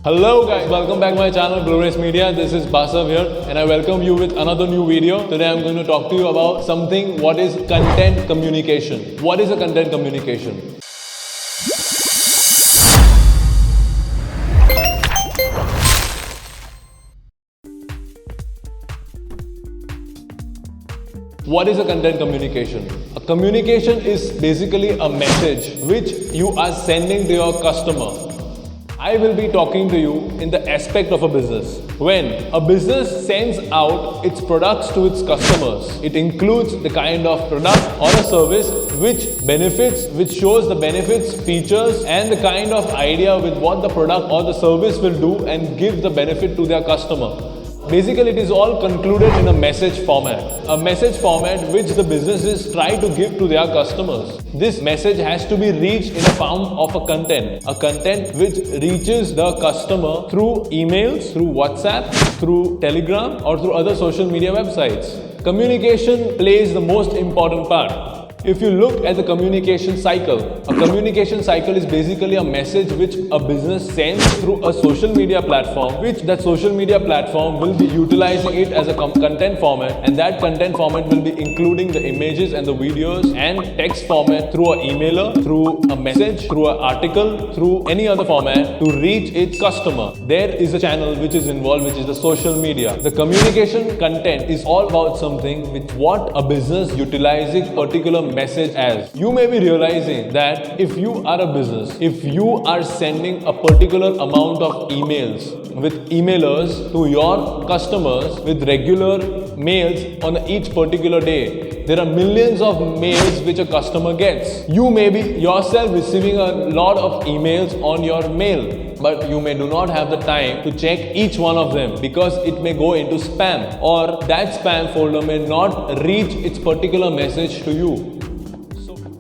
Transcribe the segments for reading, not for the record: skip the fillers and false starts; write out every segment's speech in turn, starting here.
Hello guys, welcome back to my channel Glorious Media. This is Basav here and I welcome you with another new video. Today I'm going to talk to you about something what is content communication. What is a content communication? What is a content communication? A communication is basically a message which you are sending to your customer. I will be talking to you in the aspect of a business. When a business sends out its products to its customers, it includes the kind of product or a service which shows the benefits, features and the kind of idea with what the product or the service will do and give the benefit to their customer. Basically, it is all concluded in a message format. A message format which the businesses try to give to their customers. This message has to be reached in the form of a content. A content which reaches the customer through emails, through WhatsApp, through Telegram or through other social media websites. Communication plays the most important part. If you look at the communication cycle, a communication cycle is basically a message which a business sends through a social media platform, which that social media platform will be utilizing it as a content format, and that content format will be including the images and the videos and text format through an emailer, through a message, through an article, through any other format to reach its customer. There is a channel which is involved, which is the social media. The communication content is all about something with what a business utilizing particular message as. You may be realizing that if you are a business, if you are sending a particular amount of emails with emailers to your customers with regular mails on each particular day, there are millions of mails which a customer gets. You may be yourself receiving a lot of emails on your mail, but you may do not have the time to check each one of them because it may go into spam, or that spam folder may not reach its particular message to you.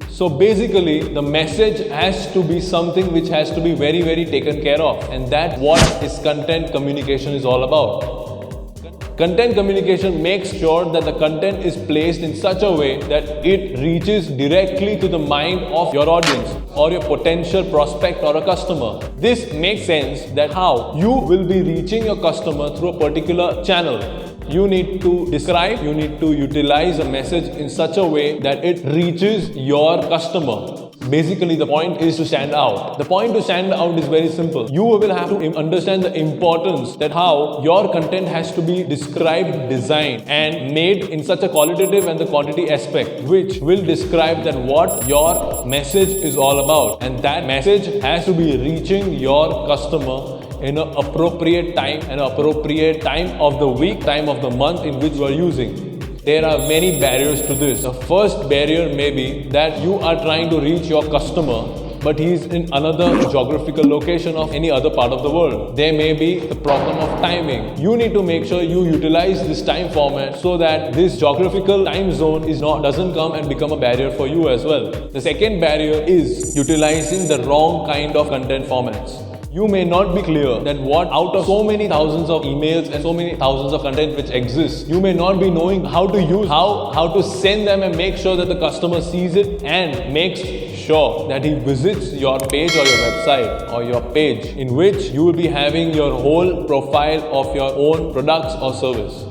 So basically, the message has to be something which has to be very taken care of, and that's what is content communication is all about. Content communication makes sure that the content is placed in such a way that it reaches directly to the mind of your audience or your potential prospect or a customer. This makes sense that how you will be reaching your customer through a particular channel. You need to describe, you need to utilize a message in such a way that it reaches your customer. Basically, the point is to stand out. The point to stand out is very simple. You will have to understand the importance that how your content has to be described, designed and made in such a qualitative and the quantity aspect, which will describe that what your message is all about. And that message has to be reaching your customer in an appropriate time and appropriate time of the week, time of the month in which you are using. There are many barriers to this. The first barrier may be that you are trying to reach your customer, but he is in another geographical location of any other part of the world. There may be the problem of timing. You need to make sure you utilize this time format so that this geographical time zone doesn't come and become a barrier for you as well. The second barrier is utilizing the wrong kind of content formats. You may not be clear that what out of so many thousands of emails and so many thousands of content which exists, you may not be knowing how to use, how to send them and make sure that the customer sees it and makes sure that he visits your page or your website or your page in which you will be having your whole profile of your own products or service.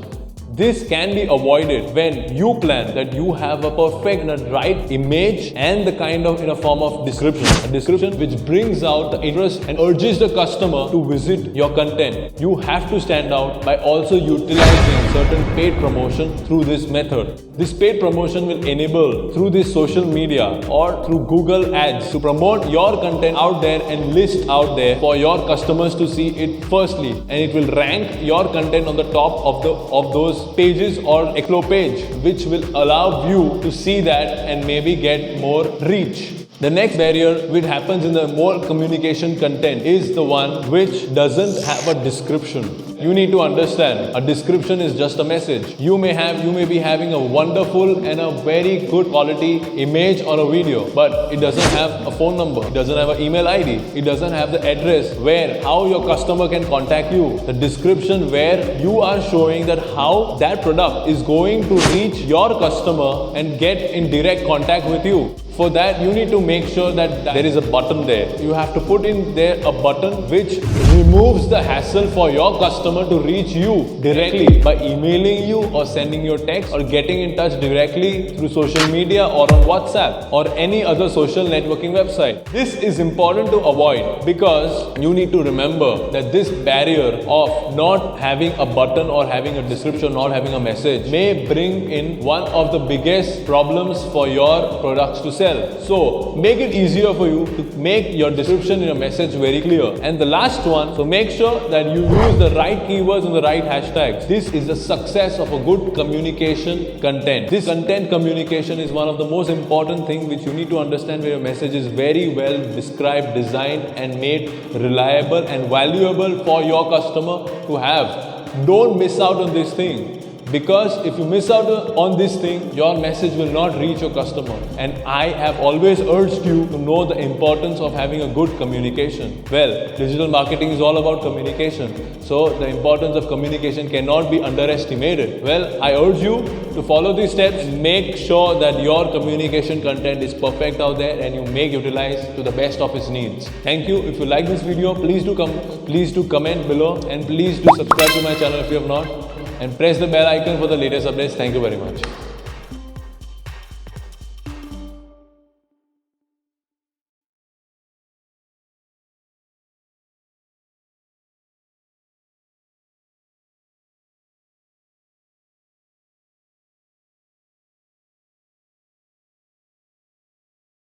This can be avoided when you plan that you have a perfect and right image and the kind of in a form of description. A description which brings out the interest and urges the customer to visit your content. You have to stand out by also utilizing certain paid promotion through this method. This paid promotion will enable through this social media or through Google Ads to promote your content out there and list out there for your customers to see it firstly, and it will rank your content on the top of those pages or Explore page, which will allow you to see that and maybe get more reach. The next barrier which happens in the more communication content is the one which doesn't have a description. You need to understand, a description is just a message. You may be having a wonderful and a very good quality image or a video, but it doesn't have a phone number, it doesn't have an email ID, it doesn't have the address how your customer can contact you. The description where you are showing that how that product is going to reach your customer and get in direct contact with you. For that, you need to make sure that there is a button there. You have to put in there a button which removes the hassle for your customer to reach you directly by emailing you or sending your text or getting in touch directly through social media or on WhatsApp or any other social networking website. This is important to avoid because you need to remember that this barrier of not having a button or having a description, not having a message may bring in one of the biggest problems for your products to sell. So make it easier for you to make your description in your message very clear. And the last one, so make sure that you use the right keywords and the right hashtags. This is the success of a good communication content. This content communication is one of the most important things which you need to understand, where your message is very well described, designed and made reliable and valuable for your customer to have. Don't miss out on this thing. Because if you miss out on this thing, your message will not reach your customer. And I have always urged you to know the importance of having a good communication. Well, digital marketing is all about communication. So the importance of communication cannot be underestimated. Well, I urge you to follow these steps. Make sure that your communication content is perfect out there and you make utilize to the best of its needs. Thank you. If you like this video, please do comment below and please do subscribe to my channel if you have not. And press the bell icon for the latest updates. Thank you very much.